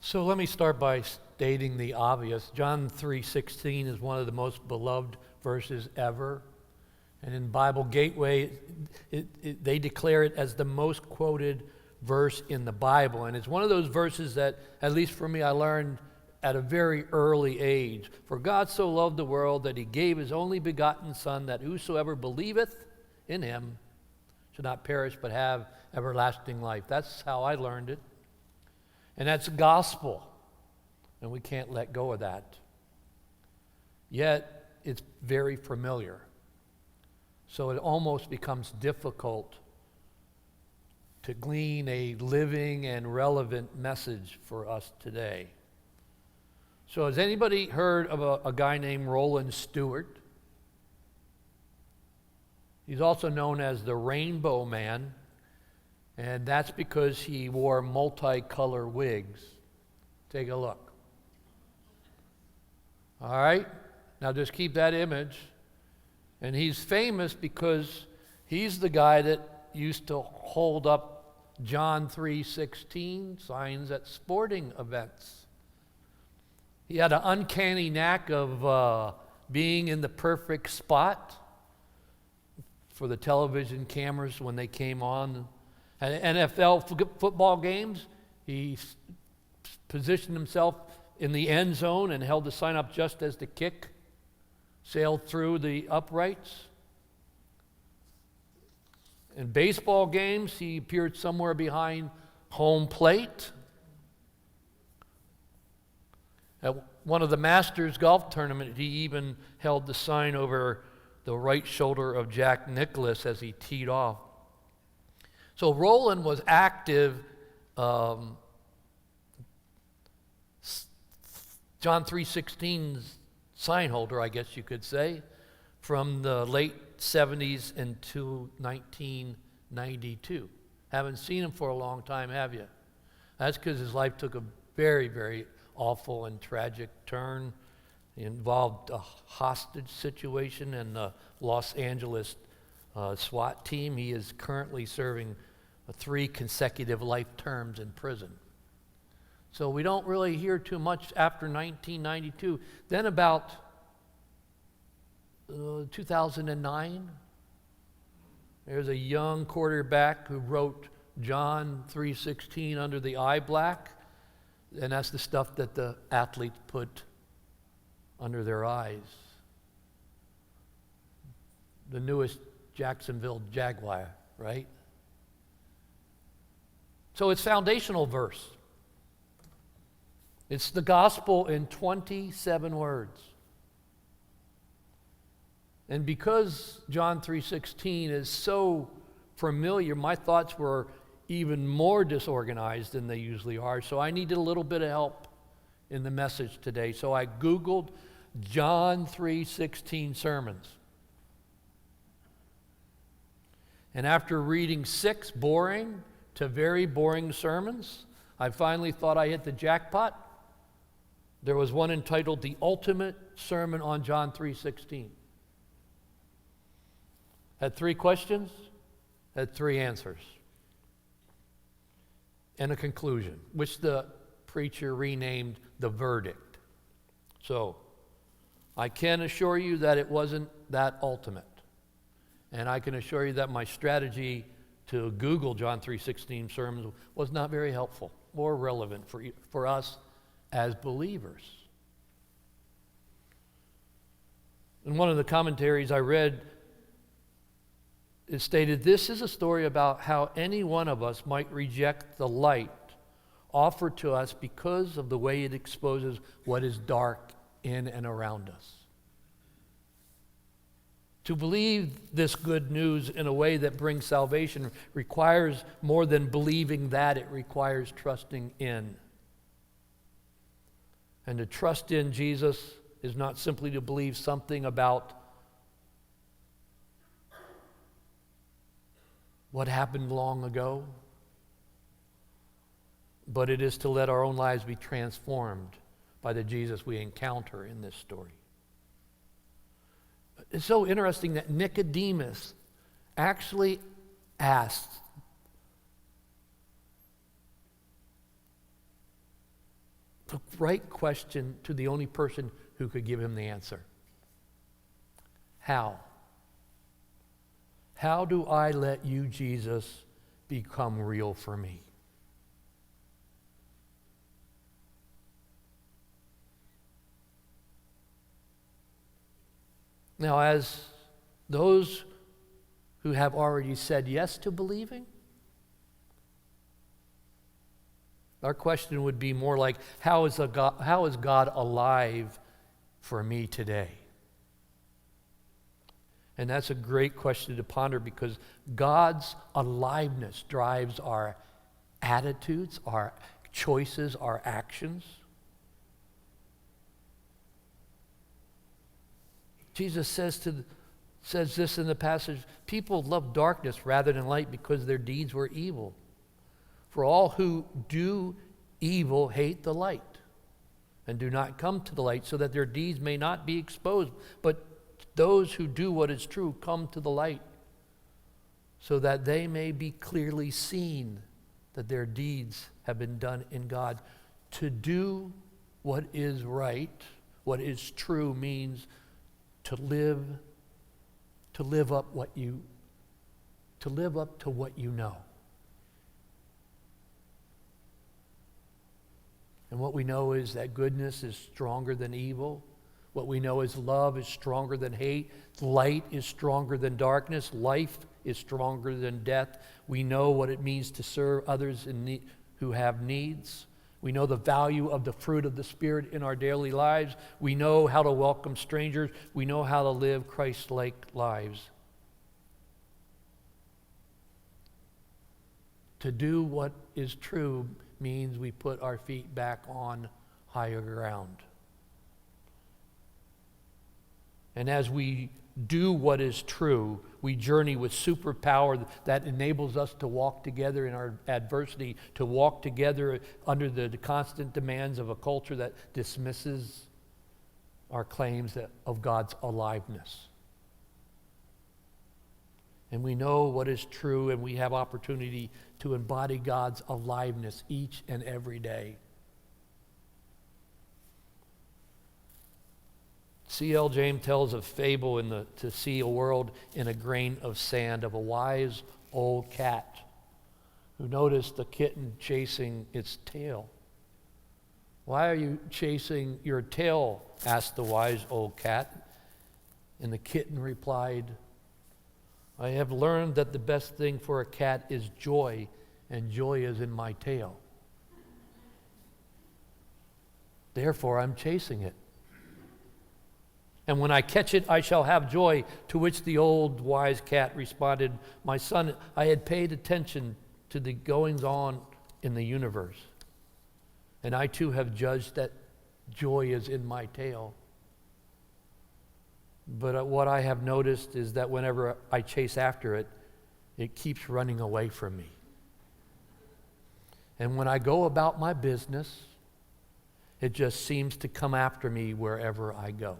So let me start by stating the obvious. John 3:16 is one of the most beloved verses ever. And in Bible Gateway, they declare it as the most quoted verse in the Bible. And it's one of those verses that, at least for me, I learned at a very early age. For God so loved the world that he gave his only begotten Son, that whosoever believeth in him should not perish but have everlasting life. That's how I learned it. And that's gospel. And we can't let go of that. Yet, it's very familiar. So it almost becomes difficult to glean a living and relevant message for us today. So has anybody heard of a guy named Roland Stewart? He's also known as the Rainbow Man, and that's because he wore multicolor wigs. Take a look. All right? Now just keep that image. And he's famous because he's the guy that used to hold up John 3:16 signs at sporting events. He had an uncanny knack of being in the perfect spot for the television cameras when they came on. At NFL football games, he positioned himself in the end zone and held the sign up just as the kick sailed through the uprights. In baseball games, he appeared somewhere behind home plate. At one of the Masters golf tournament, he even held the sign over the right shoulder of Jack Nicklaus as he teed off. So Roland was active, John 3:16's sign holder, I guess you could say, from the late 70s into 1992. Haven't seen him for a long time, have you? That's because his life took a very, very awful and tragic turn. It involved a hostage situation in the Los Angeles SWAT team. He is currently serving 3 consecutive life terms in prison. So we don't really hear too much after 1992. Then about 2009, there's a young quarterback who wrote John 3:16 under the eye black, and that's the stuff that the athletes put under their eyes. The newest Jacksonville Jaguar, right? So it's foundational verse. It's the gospel in 27 words. And because John 3:16 is so familiar, my thoughts were even more disorganized than they usually are. So I needed a little bit of help in the message today. So I Googled John 3:16 sermons. And after reading 6 boring to very boring sermons, I finally thought I hit the jackpot. There was one entitled The Ultimate Sermon on John 3:16. Had 3 questions, had 3 answers, and a conclusion, which the preacher renamed The Verdict. So, I can assure you that it wasn't that ultimate. And I can assure you that my strategy to Google John 3:16 sermons was not very helpful or relevant for us as believers. In one of the commentaries I read, it stated, "This is a story about how any one of us might reject the light offered to us because of the way it exposes what is dark in and around us." To believe this good news in a way that brings salvation requires more than believing that, it requires trusting in. And to trust in Jesus is not simply to believe something about what happened long ago, but it is to let our own lives be transformed by the Jesus we encounter in this story. It's so interesting that Nicodemus actually asked the right question to the only person who could give him the answer. How? How do I let you, Jesus, become real for me? Now, as those who have already said yes to believing, our question would be more like, how is God alive for me today? And that's a great question to ponder, because God's aliveness drives our attitudes, our choices, our actions. Jesus says this in the passage, people love darkness rather than light because their deeds were evil. For all who do evil hate the light and do not come to the light, so that their deeds may not be exposed. But those who do what is true come to the light, so that they may be clearly seen that their deeds have been done in God. To do what is right, what is true, means to live up to what you know. And what we know is that goodness is stronger than evil. What we know is love is stronger than hate. Light is stronger than darkness. Life is stronger than death. We know what it means to serve others in need, who have needs. We know the value of the fruit of the Spirit in our daily lives. We know how to welcome strangers. We know how to live Christ-like lives. To do what is true means we put our feet back on higher ground. And as we do what is true, we journey with superpower that enables us to walk together in our adversity, to walk together under the constant demands of a culture that dismisses our claims of God's aliveness. And we know what is true, and we have opportunity to embody God's aliveness each and every day. C.L. James tells a fable to see a world in a grain of sand, of a wise old cat who noticed a kitten chasing its tail. "Why are you chasing your tail?" asked the wise old cat. And the kitten replied, "I have learned that the best thing for a cat is joy, and joy is in my tail. Therefore, I'm chasing it. And when I catch it, I shall have joy." To which the old wise cat responded, "My son, I had paid attention to the goings-on in the universe, and I too have judged that joy is in my tail. But what I have noticed is that whenever I chase after it, it keeps running away from me. And when I go about my business, it just seems to come after me wherever I go."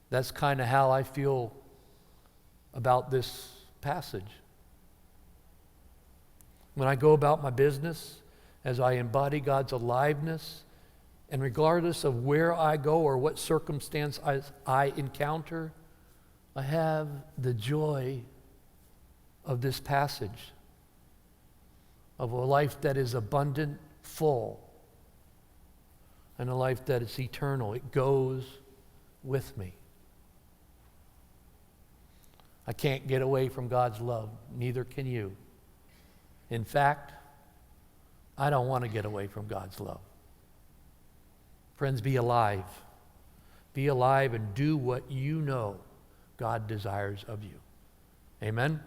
That's kind of how I feel about this passage. When I go about my business, as I embody God's aliveness, and regardless of where I go or what circumstance I encounter, I have the joy of this passage, of a life that is abundant, full, and a life that is eternal. It goes with me. I can't get away from God's love. Neither can you. In fact, I don't want to get away from God's love. Friends, be alive. Be alive and do what you know God desires of you. Amen?